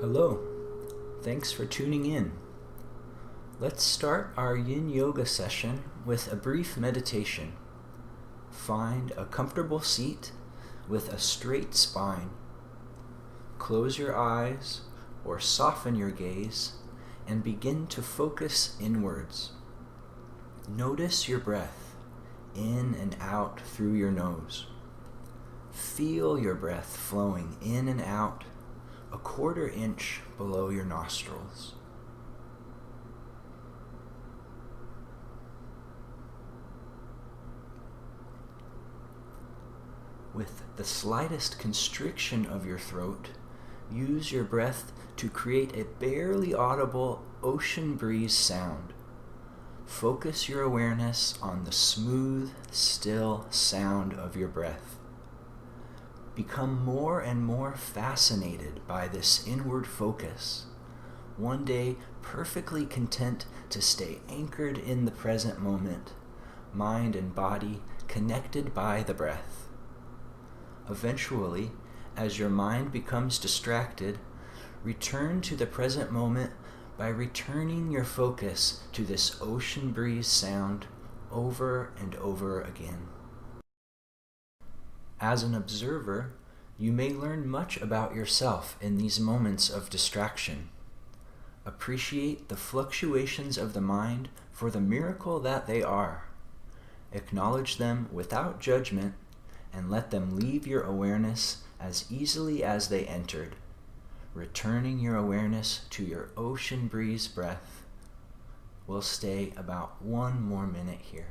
Hello, thanks for tuning in. Let's start our Yin Yoga session with a brief meditation. Find a comfortable seat with a straight spine. Close your eyes or soften your gaze and begin to focus inwards. Notice your breath in and out through your nose. Feel your breath flowing in and out a quarter inch below your nostrils. With the slightest constriction of your throat, use your breath to create a barely audible ocean breeze sound. Focus your awareness on the smooth, still sound of your breath. Become more and more fascinated by this inward focus, one day perfectly content to stay anchored in the present moment, mind and body connected by the breath. Eventually, as your mind becomes distracted, return to the present moment by returning your focus to this ocean breeze sound over and over again. As an observer, you may learn much about yourself in these moments of distraction. Appreciate the fluctuations of the mind for the miracle that they are. Acknowledge them without judgment and let them leave your awareness as easily as they entered, returning your awareness to your ocean breeze breath. We'll stay about 1 more minute here.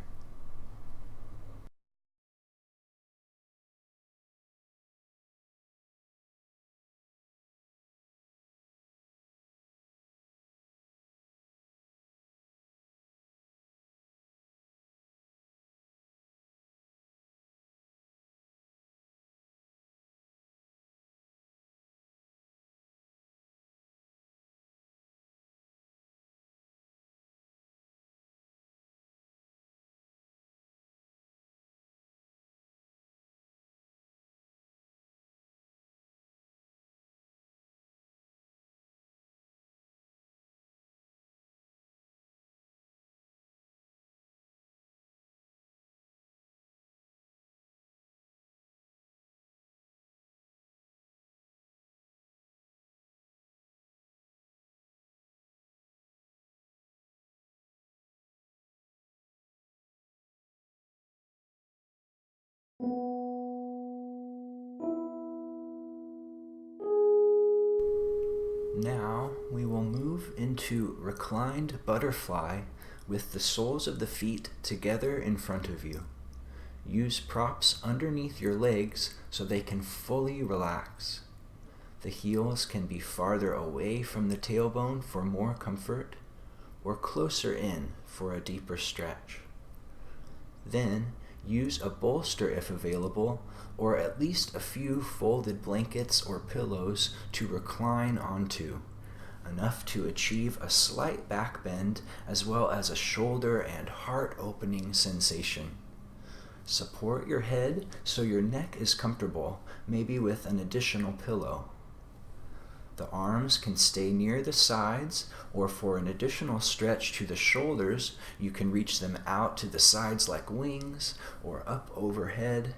Now we will move into reclined butterfly with the soles of the feet together in front of you. Use props underneath your legs so they can fully relax. The heels can be farther away from the tailbone for more comfort, or closer in for a deeper stretch. Then use a bolster if available, or at least a few folded blankets or pillows to recline onto, enough to achieve a slight back bend as well as a shoulder and heart-opening sensation. Support your head so your neck is comfortable, maybe with an additional pillow. The arms can stay near the sides, or for an additional stretch to the shoulders, you can reach them out to the sides like wings or up overhead.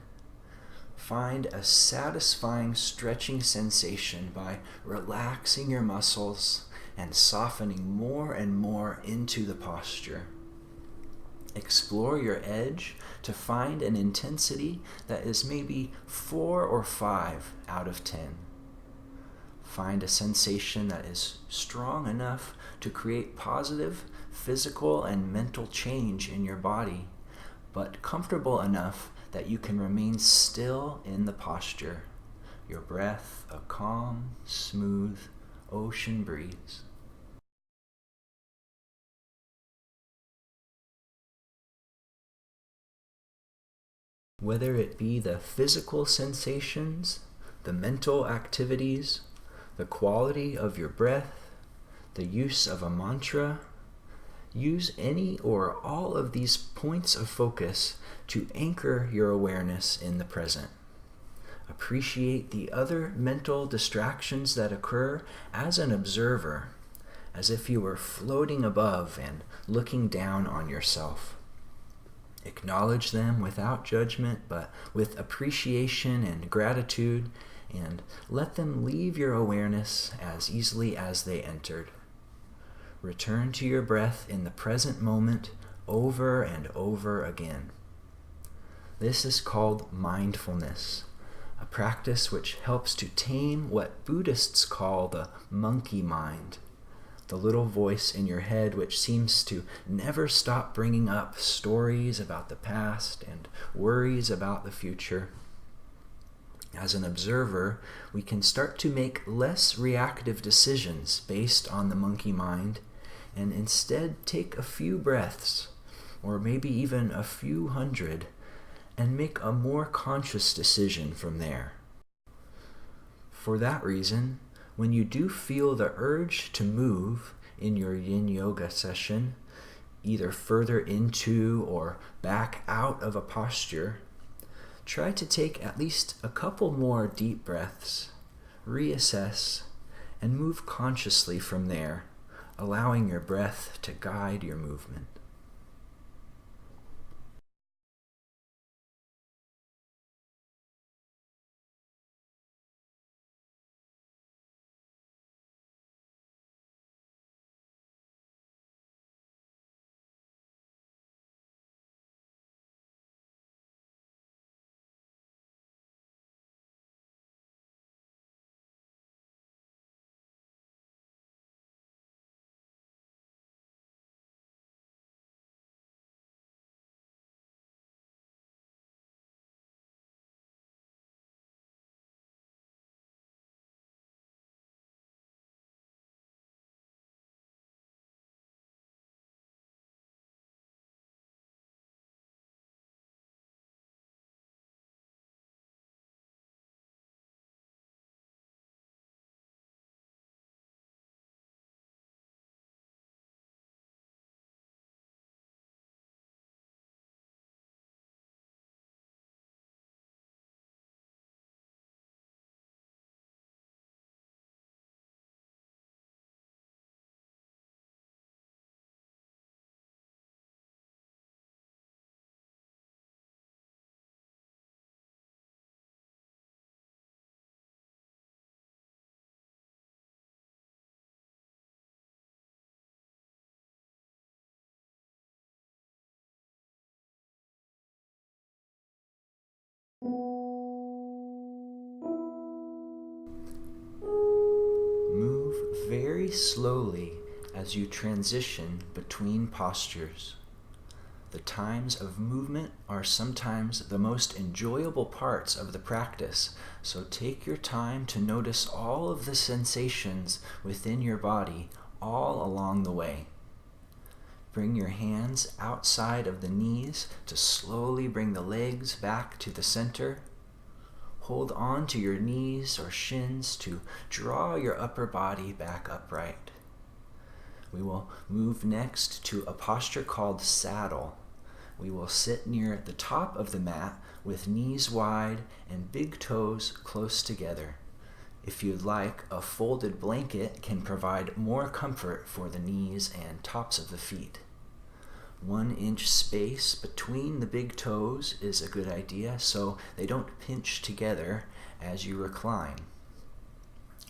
Find a satisfying stretching sensation by relaxing your muscles and softening more and more into the posture. Explore your edge to find an intensity that is maybe 4 or 5 out of 10. Find a sensation that is strong enough to create positive physical and mental change in your body, but comfortable enough that you can remain still in the posture, your breath a calm, smooth ocean breeze. Whether it be the physical sensations, the mental activities, the quality of your breath, the use of a mantra, use any or all of these points of focus to anchor your awareness in the present. Appreciate the other mental distractions that occur as an observer, as if you were floating above and looking down on yourself. Acknowledge them without judgment, but with appreciation and gratitude, and let them leave your awareness as easily as they entered. Return to your breath in the present moment over and over again. This is called mindfulness, a practice which helps to tame what Buddhists call the monkey mind, the little voice in your head which seems to never stop bringing up stories about the past and worries about the future. As an observer, we can start to make less reactive decisions based on the monkey mind and instead take a few breaths, or maybe even a few hundred, and make a more conscious decision from there. For that reason, when you do feel the urge to move in your yin yoga session, either further into or back out of a posture, try to take at least a couple more deep breaths, reassess, and move consciously from there, allowing your breath to guide your movement. Move very slowly as you transition between postures. The times of movement are sometimes the most enjoyable parts of the practice, so take your time to notice all of the sensations within your body all along the way. Bring your hands outside of the knees to slowly bring the legs back to the center. Hold on to your knees or shins to draw your upper body back upright. We will move next to a posture called saddle. We will sit near the top of the mat with knees wide and big toes close together. If you'd like, a folded blanket can provide more comfort for the knees and tops of the feet. 1 inch space between the big toes is a good idea so they don't pinch together as you recline.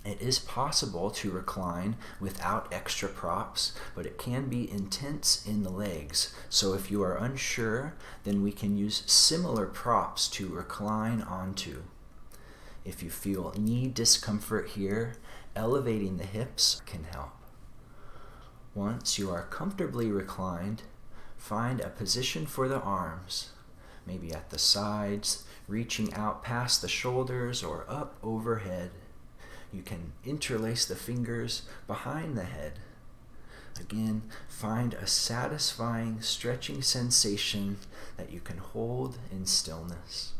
It is possible to recline without extra props, but it can be intense in the legs. So if you are unsure, then we can use similar props to recline onto. If you feel knee discomfort here, elevating the hips can help. Once you are comfortably reclined, find a position for the arms, maybe at the sides, reaching out past the shoulders or up overhead. You can interlace the fingers behind the head. Again, find a satisfying stretching sensation that you can hold in stillness.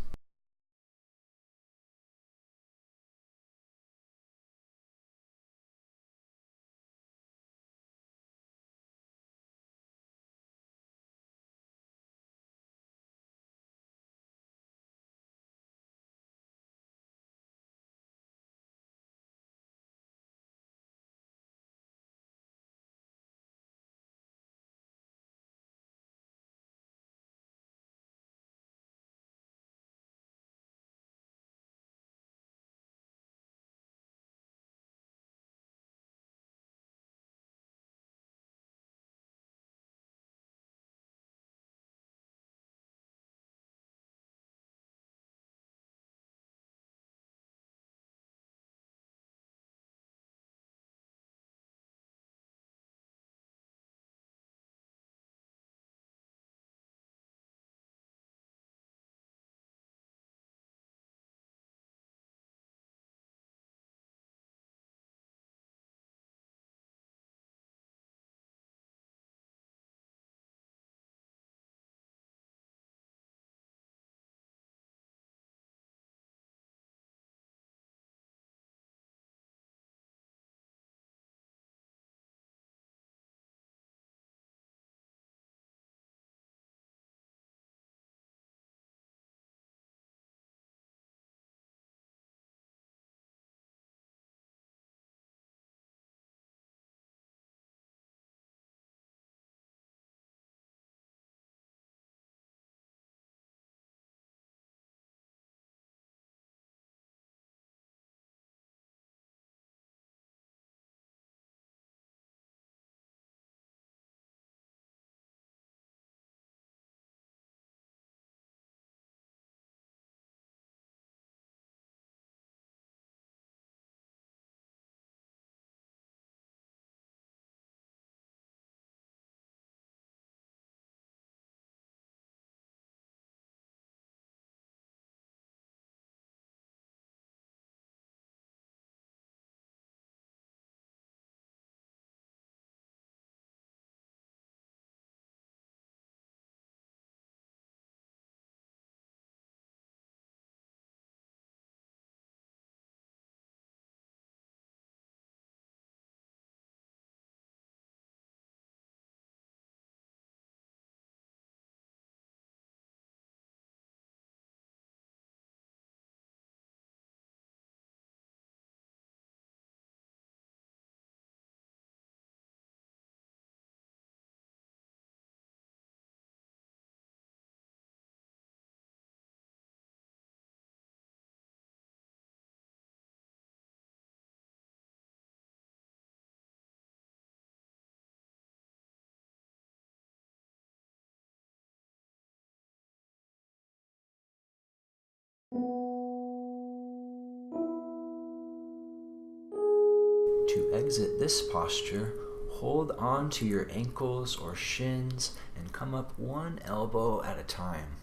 To exit this posture, hold on to your ankles or shins and come up one elbow at a time.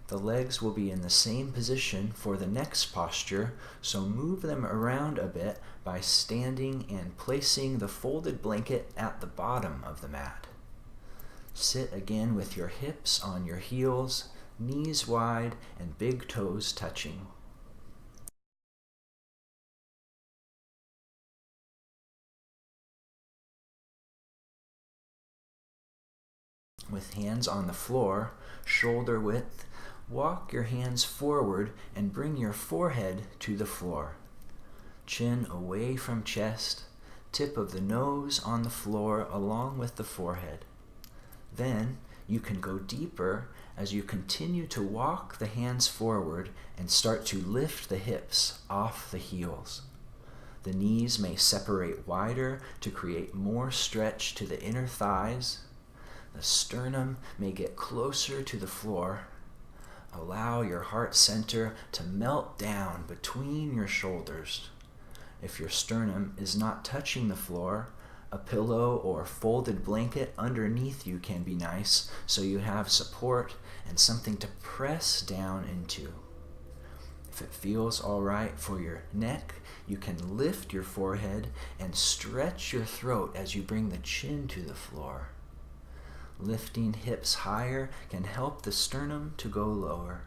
The legs will be in the same position for the next posture, so move them around a bit by standing and placing the folded blanket at the bottom of the mat. Sit again with your hips on your heels, knees wide, and big toes touching. With hands on the floor, shoulder width, walk your hands forward and bring your forehead to the floor. Chin away from chest, tip of the nose on the floor along with the forehead. Then you can go deeper as you continue to walk the hands forward and start to lift the hips off the heels. The knees may separate wider to create more stretch to the inner thighs. The sternum may get closer to the floor. Allow your heart center to melt down between your shoulders. If your sternum is not touching the floor, a pillow or folded blanket underneath you can be nice so you have support and something to press down into. If it feels all right for your neck, you can lift your forehead and stretch your throat as you bring the chin to the floor. Lifting hips higher can help the sternum to go lower.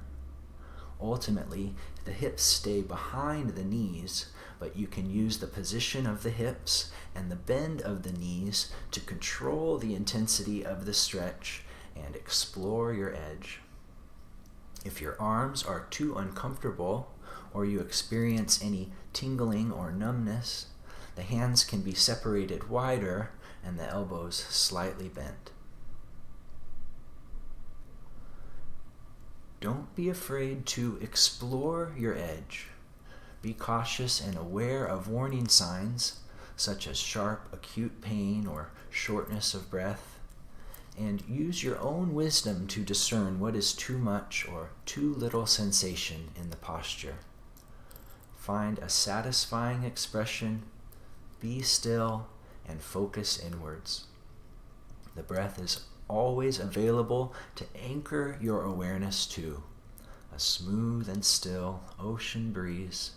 Ultimately, the hips stay behind the knees, but you can use the position of the hips and the bend of the knees to control the intensity of the stretch and explore your edge. If your arms are too uncomfortable or you experience any tingling or numbness, the hands can be separated wider and the elbows slightly bent. Don't be afraid to explore your edge. Be cautious and aware of warning signs, such as sharp, acute pain or shortness of breath, and use your own wisdom to discern what is too much or too little sensation in the posture. Find a satisfying expression, be still, and focus inwards. The breath is always available to anchor your awareness to. A smooth and still ocean breeze.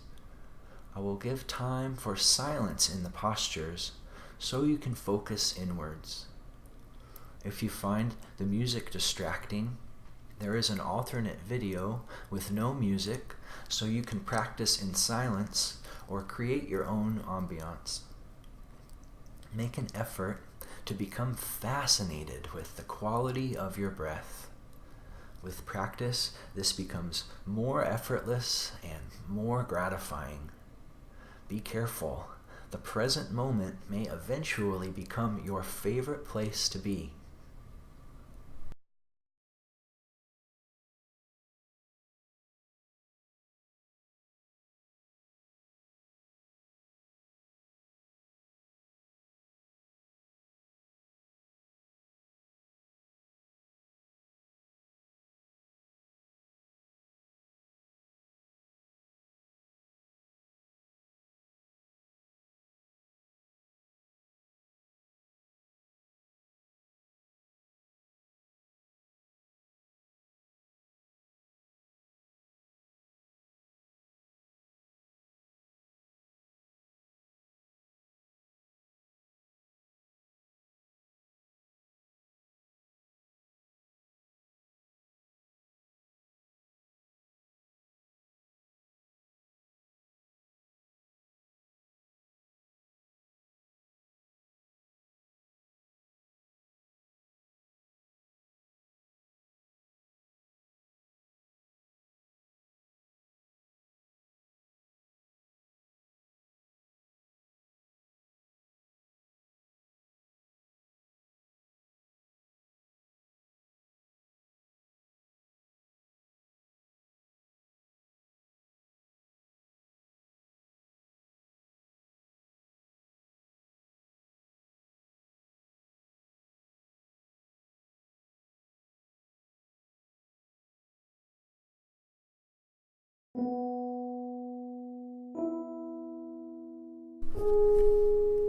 I will give time for silence in the postures so you can focus inwards. If you find the music distracting, there is an alternate video with no music so you can practice in silence or create your own ambiance. Make an effort to become fascinated with the quality of your breath. With practice, this becomes more effortless and more gratifying. Be careful. The present moment may eventually become your favorite place to be.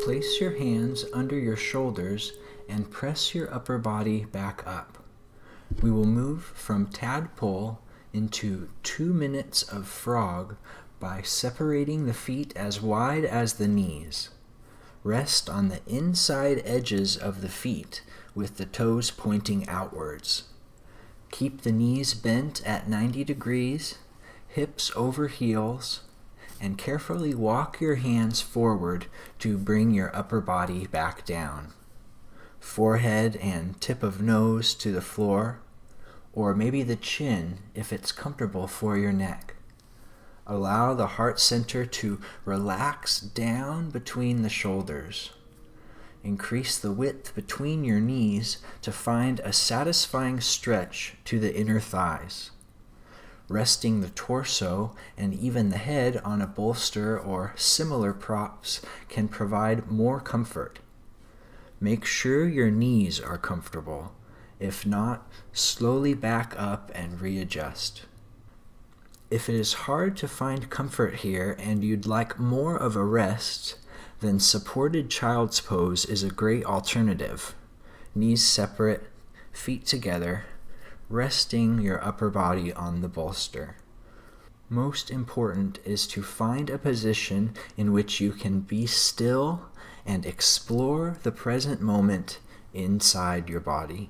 Place your hands under your shoulders and press your upper body back up. We will move from tadpole into 2 minutes of frog by separating the feet as wide as the knees. Rest on the inside edges of the feet with the toes pointing outwards. Keep the knees bent at 90 degrees, hips over heels, and carefully walk your hands forward to bring your upper body back down. Forehead and tip of nose to the floor, or maybe the chin if it's comfortable for your neck. Allow the heart center to relax down between the shoulders. Increase the width between your knees to find a satisfying stretch to the inner thighs. Resting the torso and even the head on a bolster or similar props can provide more comfort. Make sure your knees are comfortable. If not, slowly back up and readjust. If it is hard to find comfort here and you'd like more of a rest, then supported child's pose is a great alternative. Knees separate, feet together, resting your upper body on the bolster. Most important is to find a position in which you can be still and explore the present moment inside your body.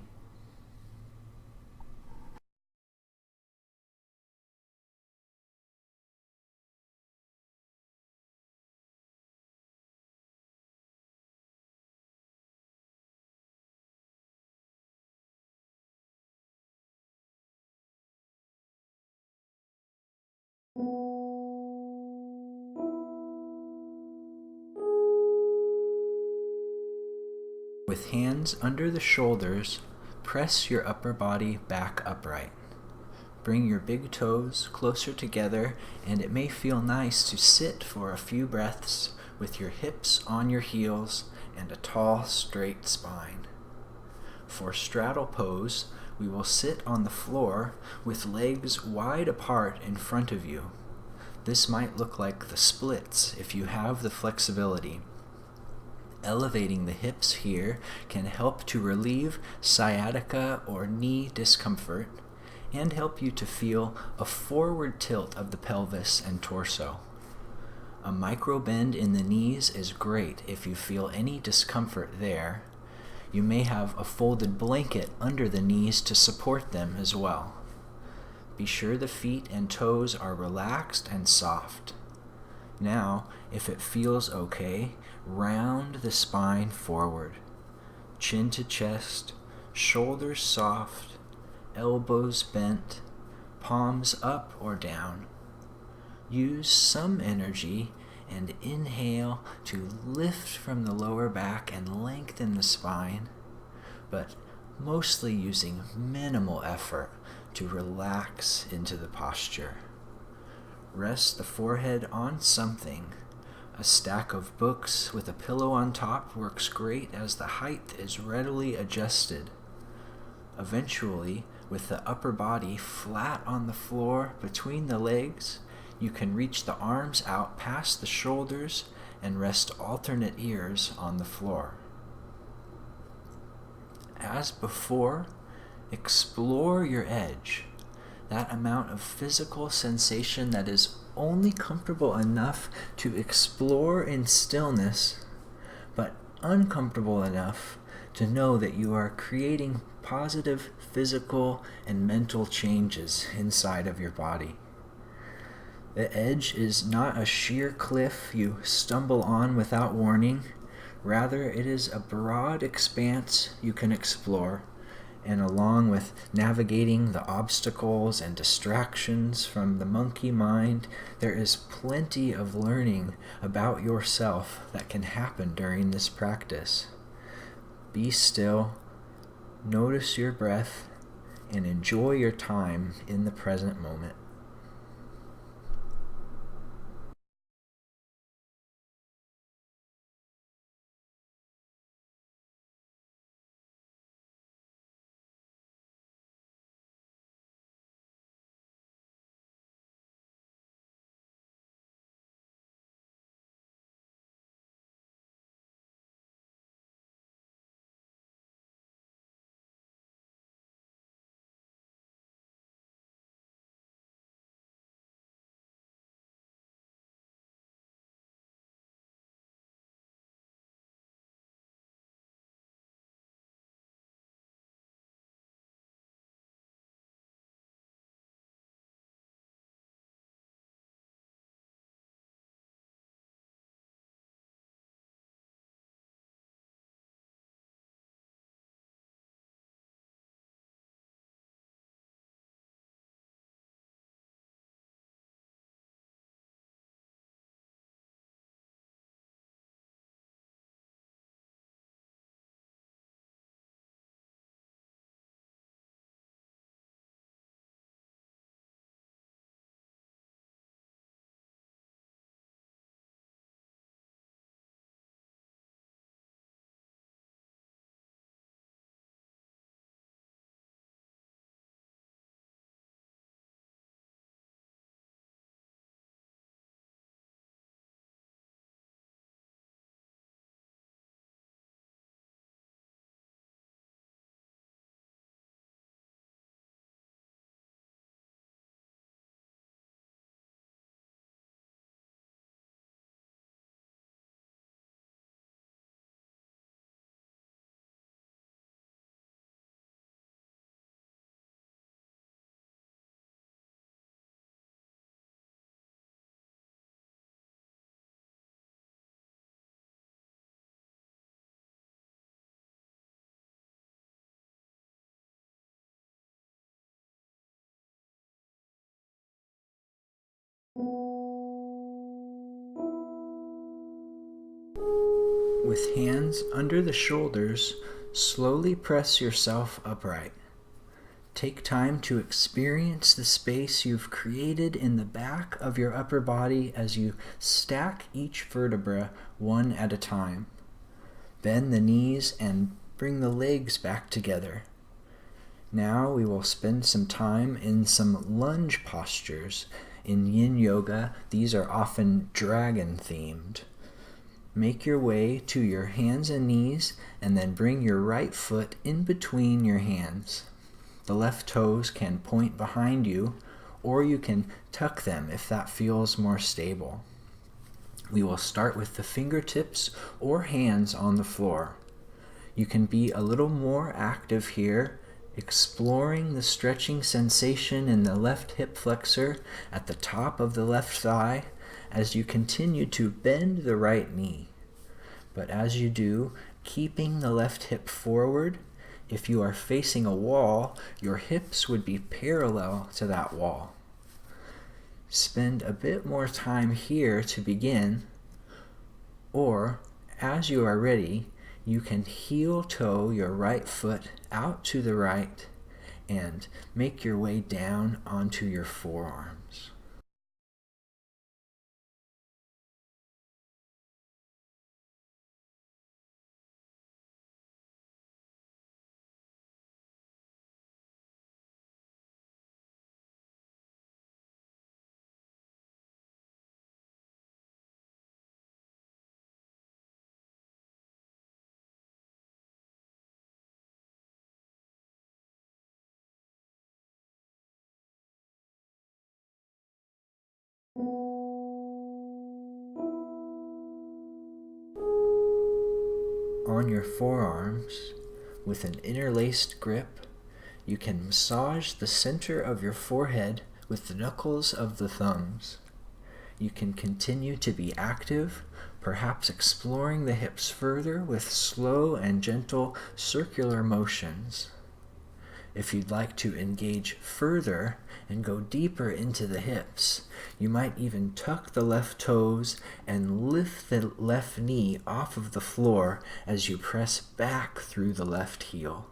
With hands under the shoulders, press your upper body back upright. Bring your big toes closer together, and it may feel nice to sit for a few breaths with your hips on your heels and a tall, straight spine. For straddle pose, we will sit on the floor with legs wide apart in front of you. This might look like the splits if you have the flexibility. Elevating the hips here can help to relieve sciatica or knee discomfort and help you to feel a forward tilt of the pelvis and torso. A micro bend in the knees is great if you feel any discomfort there. You may have a folded blanket under the knees to support them as well. Be sure the feet and toes are relaxed and soft. Now, if it feels okay, round the spine forward. Chin to chest, shoulders soft, elbows bent, palms up or down. Use some energy and inhale to lift from the lower back and lengthen the spine, but mostly using minimal effort to relax into the posture. Rest the forehead on something. A stack of books with a pillow on top works great as the height is readily adjusted. Eventually, with the upper body flat on the floor between the legs, you can reach the arms out past the shoulders and rest alternate ears on the floor. As before, explore your edge, that amount of physical sensation that is only comfortable enough to explore in stillness, but uncomfortable enough to know that you are creating positive physical and mental changes inside of your body. The edge is not a sheer cliff you stumble on without warning. Rather, it is a broad expanse you can explore, and along with navigating the obstacles and distractions from the monkey mind, there is plenty of learning about yourself that can happen during this practice. Be still, notice your breath, and enjoy your time in the present moment. With hands under the shoulders, slowly press yourself upright. Take time to experience the space you've created in the back of your upper body as you stack each vertebra one at a time. Bend the knees and bring the legs back together. Now we will spend some time in some lunge postures. In Yin Yoga, these are often dragon-themed. Make your way to your hands and knees and then bring your right foot in between your hands. The left toes can point behind you, or you can tuck them if that feels more stable. We will start with the fingertips or hands on the floor. You can be a little more active here, exploring the stretching sensation in the left hip flexor at the top of the left thigh as you continue to bend the right knee. But as you do, keeping the left hip forward, if you are facing a wall, your hips would be parallel to that wall. Spend a bit more time here to begin, or as you are ready, you can heel toe your right foot out to the right and make your way down onto your forearms. On your forearms, with an interlaced grip, you can massage the center of your forehead with the knuckles of the thumbs. You can continue to be active, perhaps exploring the hips further with slow and gentle circular motions. If you'd like to engage further and go deeper into the hips, you might even tuck the left toes and lift the left knee off of the floor as you press back through the left heel.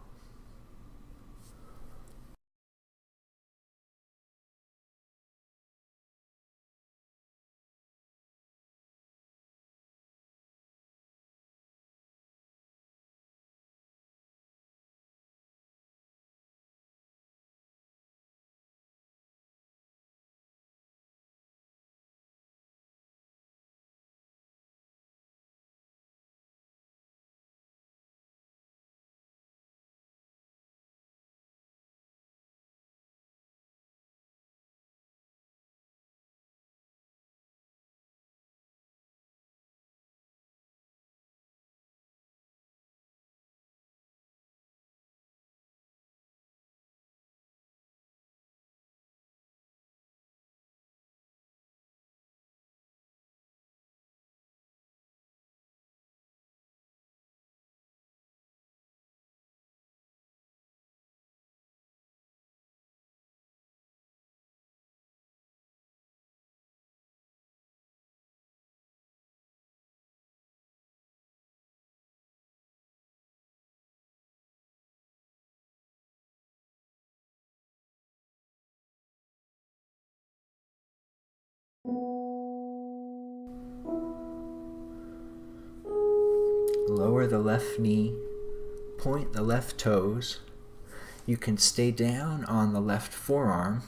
Lower the left knee, point the left toes. You can stay down on the left forearm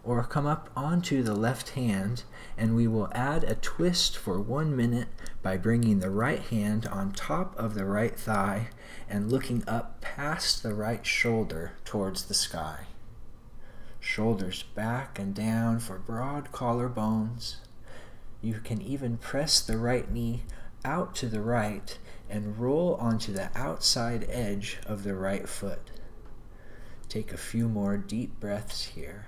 or come up onto the left hand, and we will add a twist for 1 minute by bringing the right hand on top of the right thigh and looking up past the right shoulder towards the sky. Shoulders back and down for broad collarbones. You can even press the right knee out to the right and roll onto the outside edge of the right foot. Take a few more deep breaths here.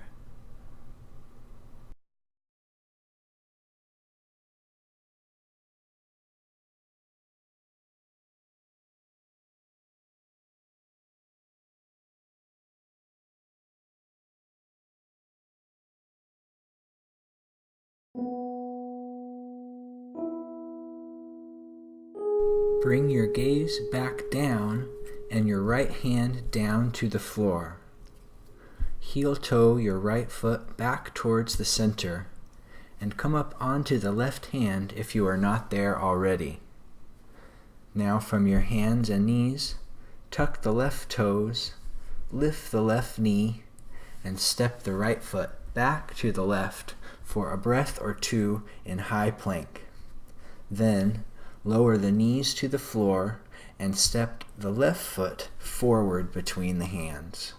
Bring your gaze back down and your right hand down to the floor. Heel-toe your right foot back towards the center and come up onto the left hand if you are not there already. Now from your hands and knees, tuck the left toes, lift the left knee, and step the right foot back to the left for a breath or two in high plank. Then lower the knees to the floor and step the left foot forward between the hands.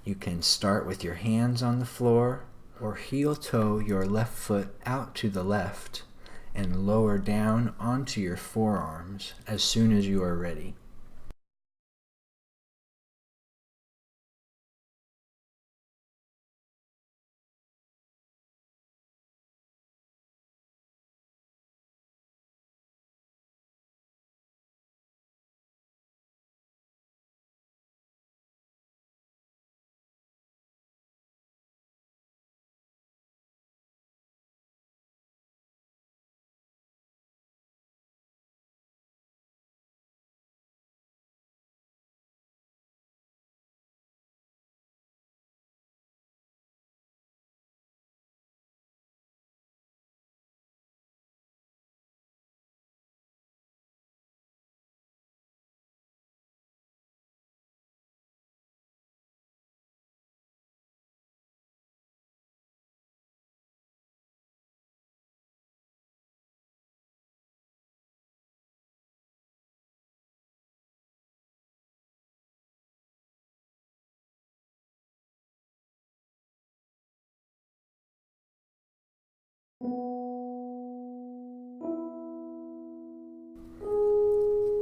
You can start with your hands on the floor or heel-toe your left foot out to the left and lower down onto your forearms as soon as you are ready.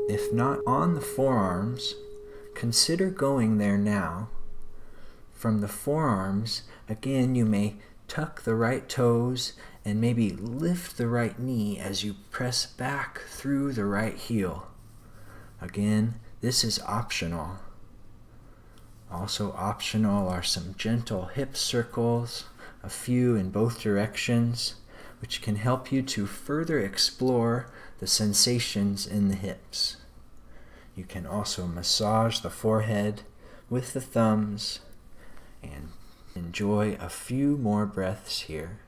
If not on the forearms, consider going there now. From the forearms, again you may tuck the right toes and maybe lift the right knee as you press back through the right heel. Again, this is optional. Also optional are some gentle hip circles, a few in both directions, which can help you to further explore the sensations in the hips. You can also massage the forehead with the thumbs and enjoy a few more breaths here.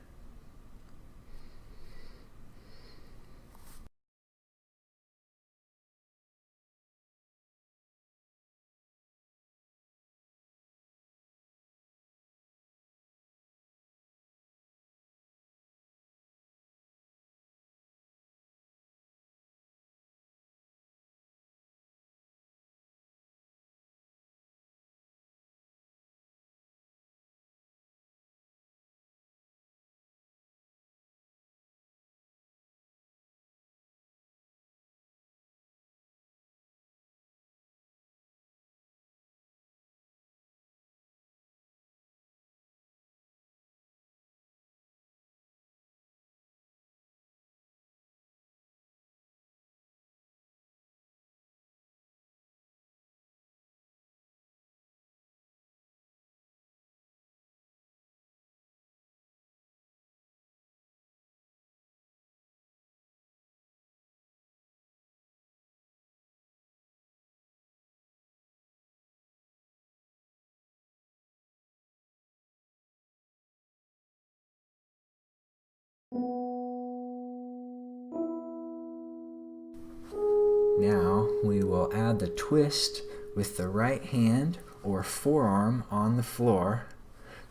Now we will add the twist with the right hand or forearm on the floor.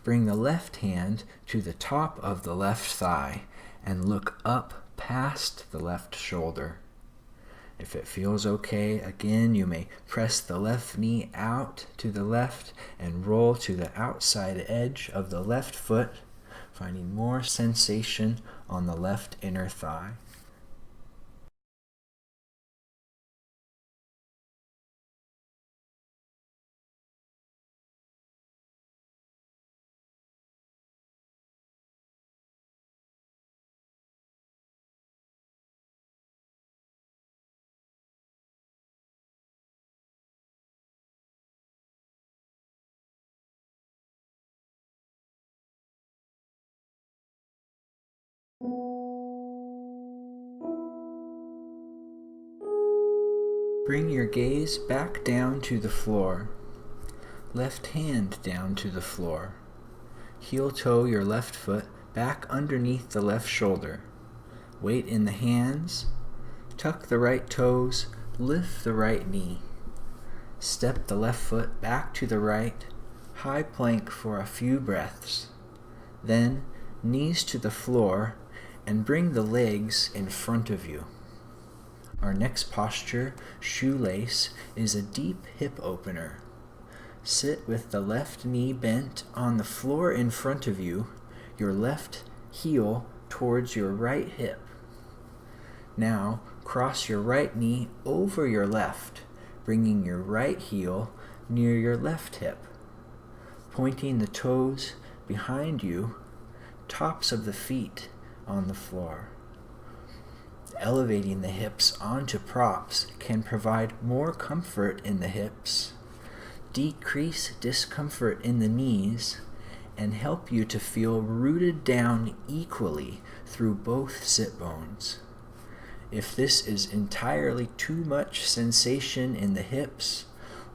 Bring the left hand to the top of the left thigh and look up past the left shoulder. If it feels okay, again, you may press the left knee out to the left and roll to the outside edge of the left foot, finding more sensation on the left inner thigh. Bring your gaze back down to the floor. Left hand down to the floor. Heel toe your left foot back underneath the left shoulder. Weight in the hands. Tuck the right toes. Lift the right knee. Step the left foot back to the right. High plank for a few breaths. Then knees to the floor and bring the legs in front of you. Our next posture, shoelace, is a deep hip opener. Sit with the left knee bent on the floor in front of you, your left heel towards your right hip. Now, cross your right knee over your left, bringing your right heel near your left hip. Pointing the toes behind you, tops of the feet on the floor. Elevating the hips onto props can provide more comfort in the hips, decrease discomfort in the knees, and help you to feel rooted down equally through both sit bones. If this is entirely too much sensation in the hips,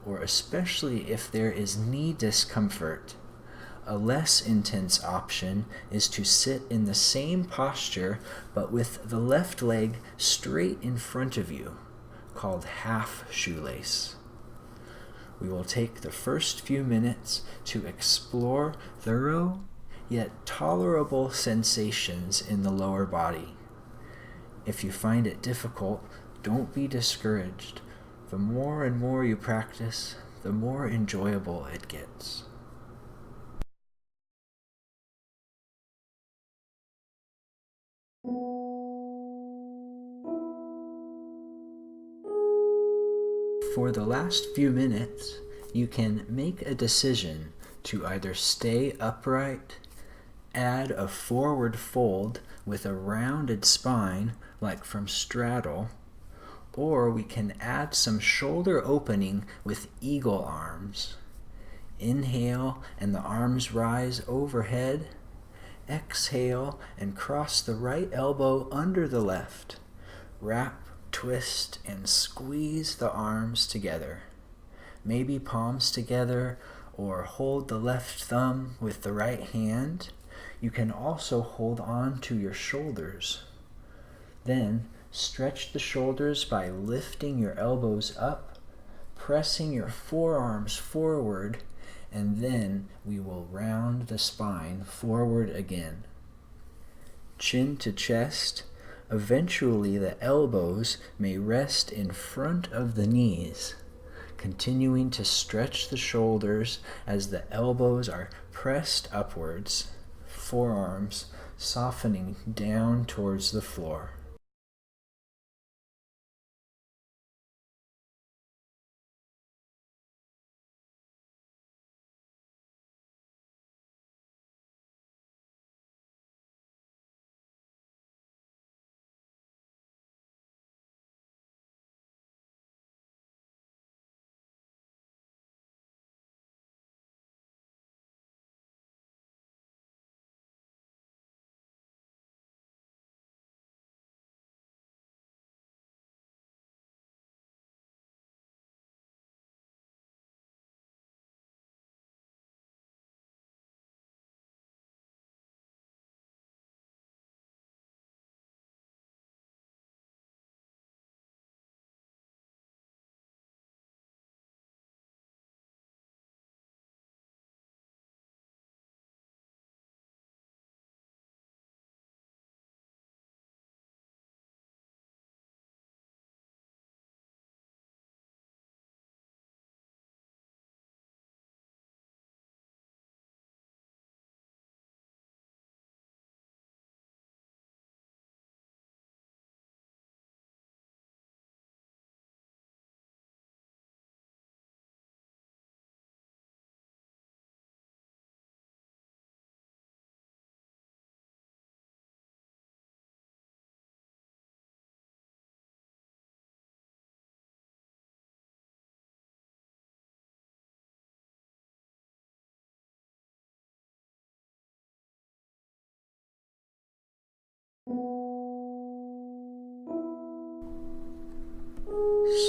or especially if there is knee discomfort, a less intense option is to sit in the same posture but with the left leg straight in front of you, called half shoelace. We will take the first few minutes to explore thorough yet tolerable sensations in the lower body. If you find it difficult, don't be discouraged. The more and more you practice, the more enjoyable it gets. For the last few minutes, you can make a decision to either stay upright, add a forward fold with a rounded spine like from straddle, or we can add some shoulder opening with eagle arms. Inhale and the arms rise overhead. Exhale and cross the right elbow under the left. Wrap, twist, and squeeze the arms together. Maybe palms together, or hold the left thumb with the right hand. You can also hold on to your shoulders. Then stretch the shoulders by lifting your elbows up, pressing your forearms forward, and then we will round the spine forward again. Chin to chest. Eventually the elbows may rest in front of the knees, continuing to stretch the shoulders as the elbows are pressed upwards, forearms softening down towards the floor.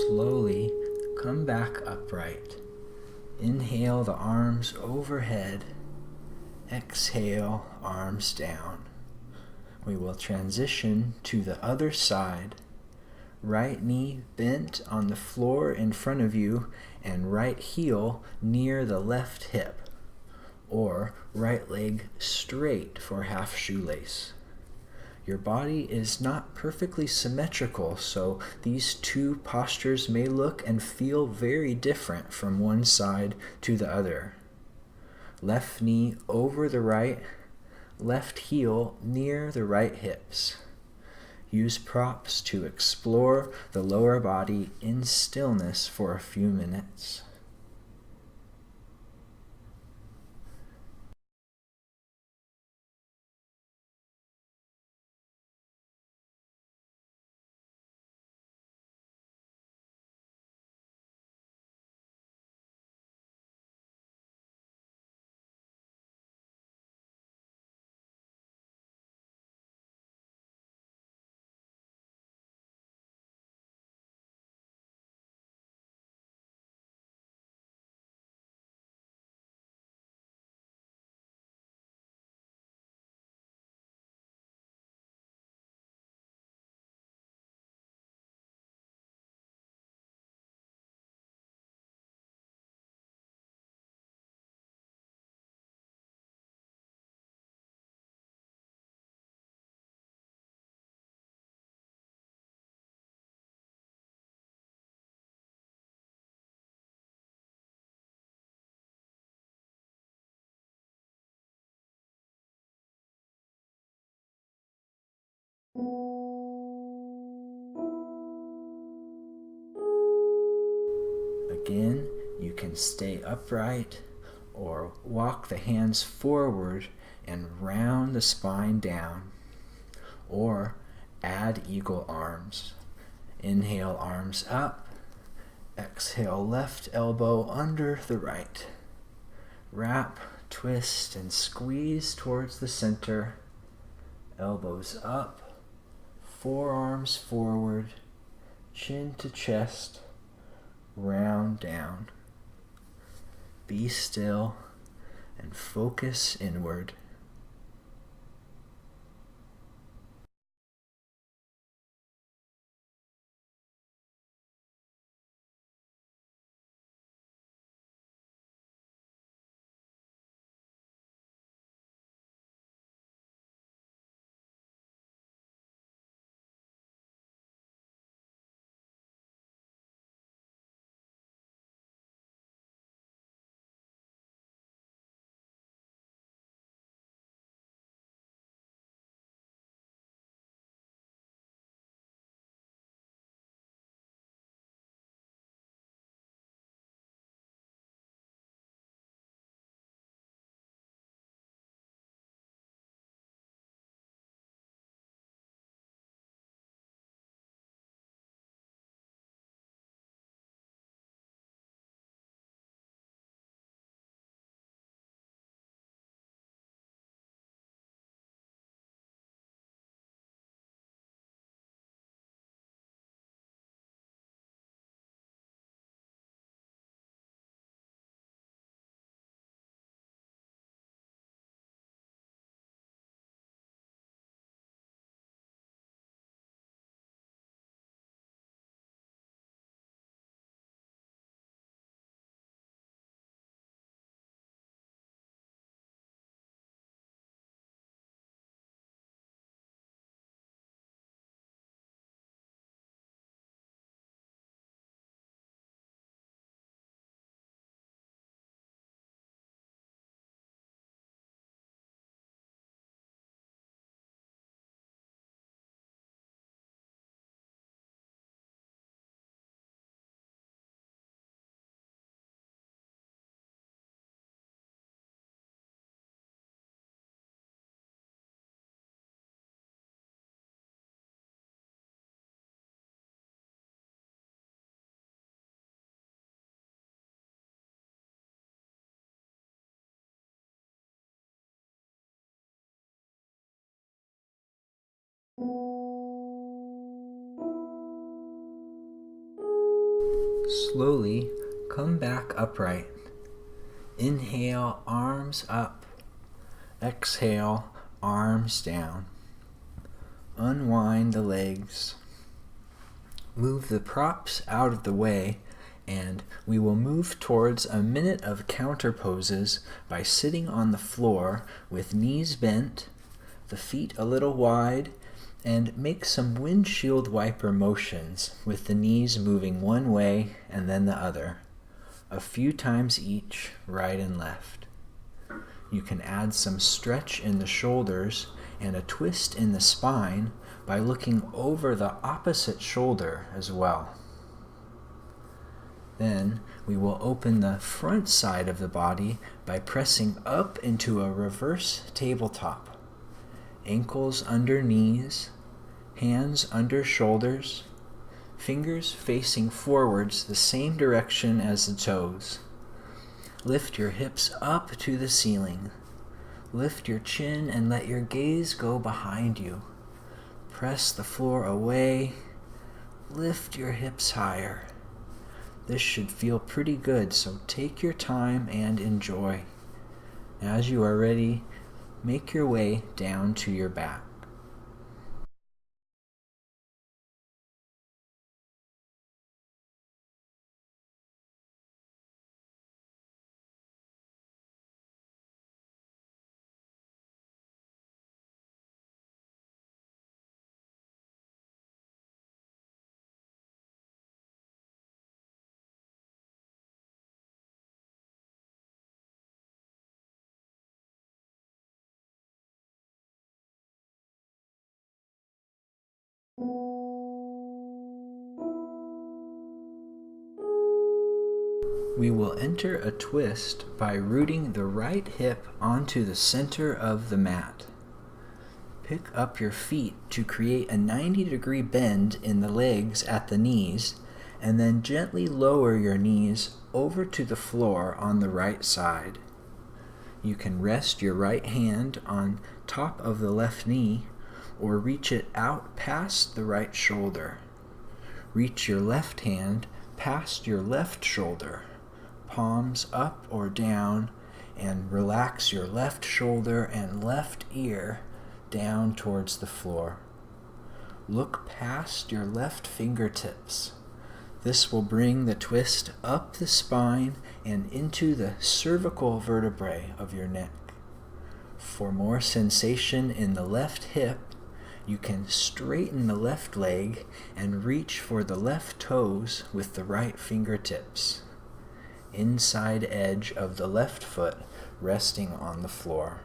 slowly come back upright. Inhale the arms overhead. Exhale, arms down. We will transition to the other side. Right knee bent on the floor in front of you and right heel near the left hip, or right leg straight for half shoelace. Your body is not perfectly symmetrical, so these two postures may look and feel very different from one side to the other. Left knee over the right, left heel near the right hips. Use props to explore the lower body in stillness for a few minutes. Again, you can stay upright or walk the hands forward and round the spine down, or add eagle arms. Inhale, arms up. Exhale, left elbow under the right. Wrap, twist, and squeeze towards the center. Elbows up, forearms forward, chin to chest, round down. Be still and focus inward. Slowly come back upright. Inhale, arms up. Exhale, arms down. Unwind the legs. Move the props out of the way, and we will move towards a minute of counter poses by sitting on the floor with knees bent, the feet a little wide, and make some windshield wiper motions with the knees moving one way and then the other, a few times each, right and left. You can add some stretch in the shoulders and a twist in the spine by looking over the opposite shoulder as well. Then we will open the front side of the body by pressing up into a reverse tabletop. Ankles under knees, hands under shoulders, fingers facing forwards the same direction as the toes. Lift your hips up to the ceiling. Lift your chin and let your gaze go behind you. Press the floor away. Lift your hips higher. This should feel pretty good, so take your time and enjoy. As you are ready, make your way down to your back. We will enter a twist by rooting the right hip onto the center of the mat. Pick up your feet to create a 90-degree bend in the legs at the knees, and then gently lower your knees over to the floor on the right side. You can rest your right hand on top of the left knee or reach it out past the right shoulder. Reach your left hand past your left shoulder, palms up or down, and relax your left shoulder and left ear down towards the floor. Look past your left fingertips. This will bring the twist up the spine and into the cervical vertebrae of your neck. For more sensation in the left hip, you can straighten the left leg and reach for the left toes with the right fingertips. Inside edge of the left foot resting on the floor.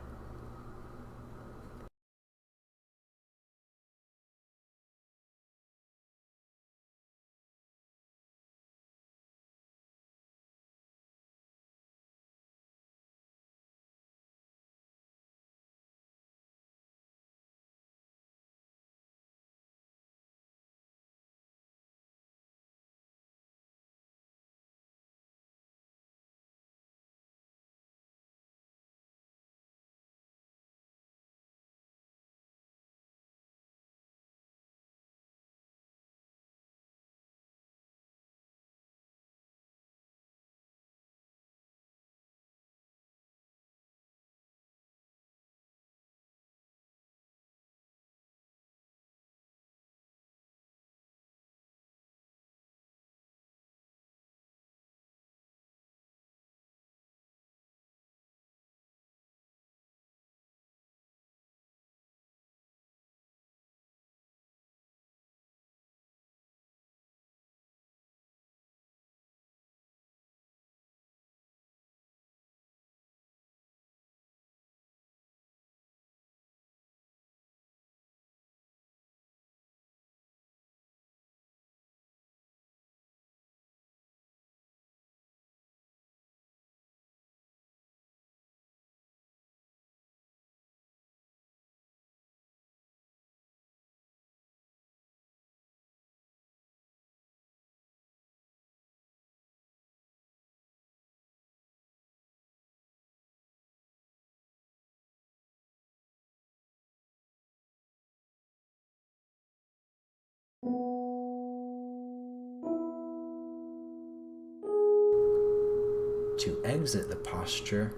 To exit the posture,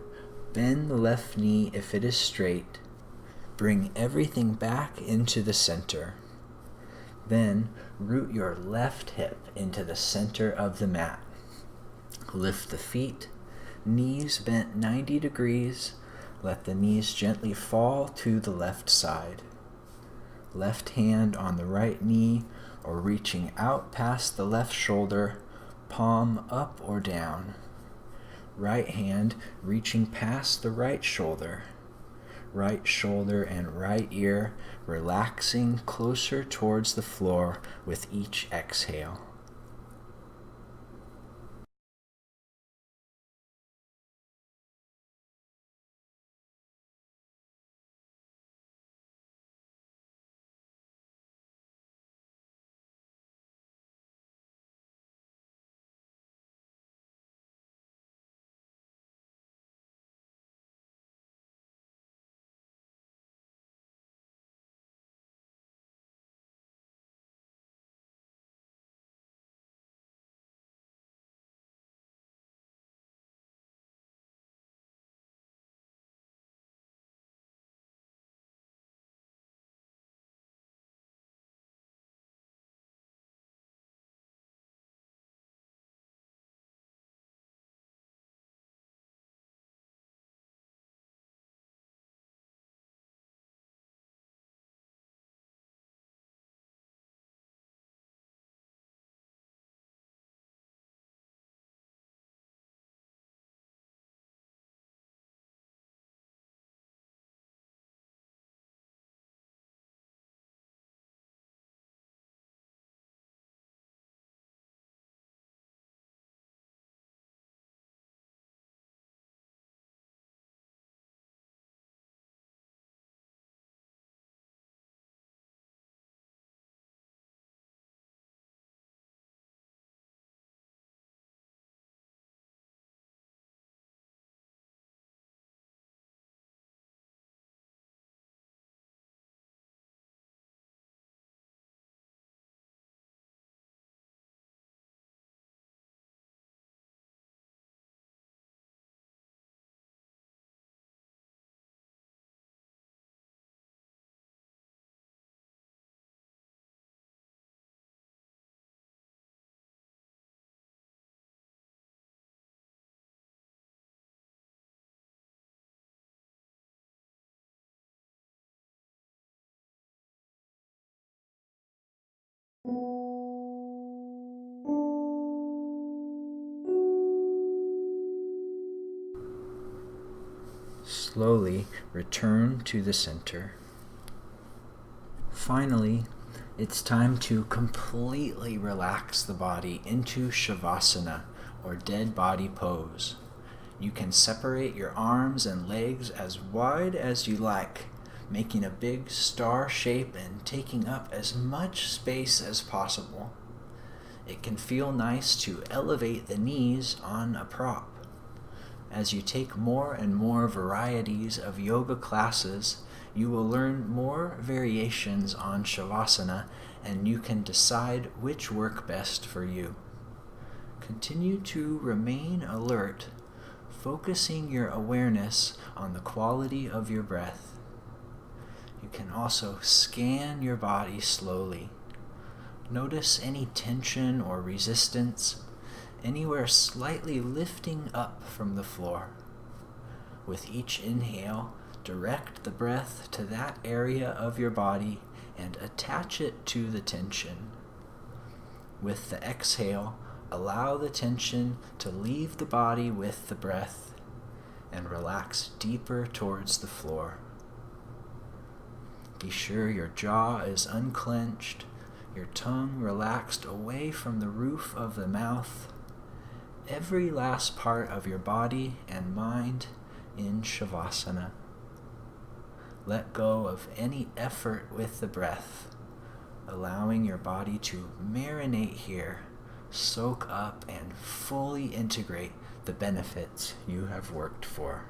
bend the left knee if it is straight. Bring everything back into the center. Then root your left hip into the center of the mat. Lift the feet, knees bent 90 degrees. Let the knees gently fall to the left side. Left hand on the right knee or reaching out past the left shoulder, palm up or down. Right hand reaching past the right shoulder and right ear relaxing closer towards the floor with each exhale. Slowly return to the center. Finally, it's time to completely relax the body into Shavasana, or dead body pose. You can separate your arms and legs as wide as you like, making a big star shape and taking up as much space as possible. It can feel nice to elevate the knees on a prop. As you take more and more varieties of yoga classes, you will learn more variations on Shavasana, and you can decide which work best for you. Continue to remain alert, focusing your awareness on the quality of your breath. You can also scan your body slowly. Notice any tension or resistance, anywhere slightly lifting up from the floor. With each inhale, direct the breath to that area of your body and attach it to the tension. With the exhale, allow the tension to leave the body with the breath and relax deeper towards the floor. Be sure your jaw is unclenched, your tongue relaxed away from the roof of the mouth, every last part of your body and mind in Shavasana. Let go of any effort with the breath, allowing your body to marinate here, soak up and fully integrate the benefits you have worked for.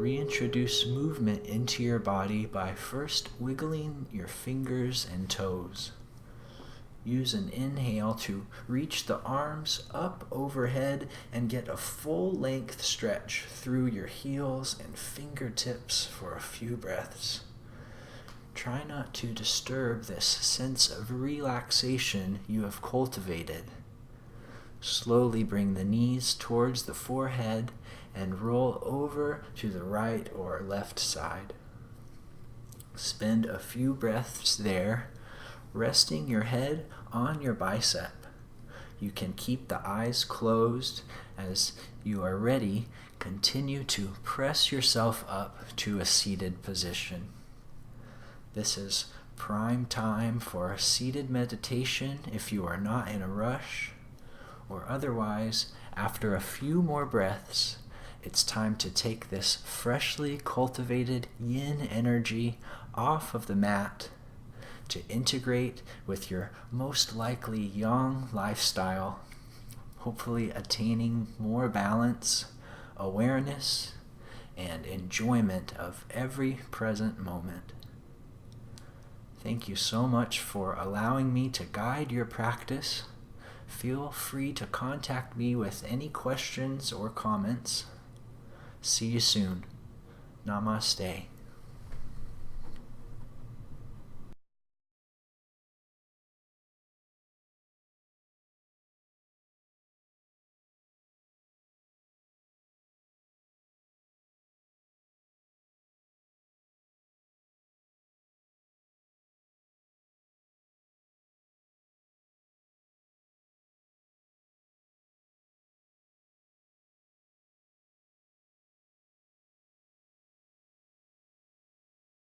reintroduce movement into your body by first wiggling your fingers and toes. Use an inhale to reach the arms up overhead and get a full-length stretch through your heels and fingertips for a few breaths. Try not to disturb this sense of relaxation you have cultivated. Slowly bring the knees towards the forehead and roll over to the right or left side. Spend a few breaths there, resting your head on your bicep. You can keep the eyes closed. As you are ready, continue to press yourself up to a seated position. This is prime time for seated meditation if you are not in a rush, or otherwise, after a few more breaths, it's time to take this freshly cultivated yin energy off of the mat to integrate with your most likely yang lifestyle, hopefully attaining more balance, awareness, and enjoyment of every present moment. Thank you so much for allowing me to guide your practice. Feel free to contact me with any questions or comments. See you soon. Namaste.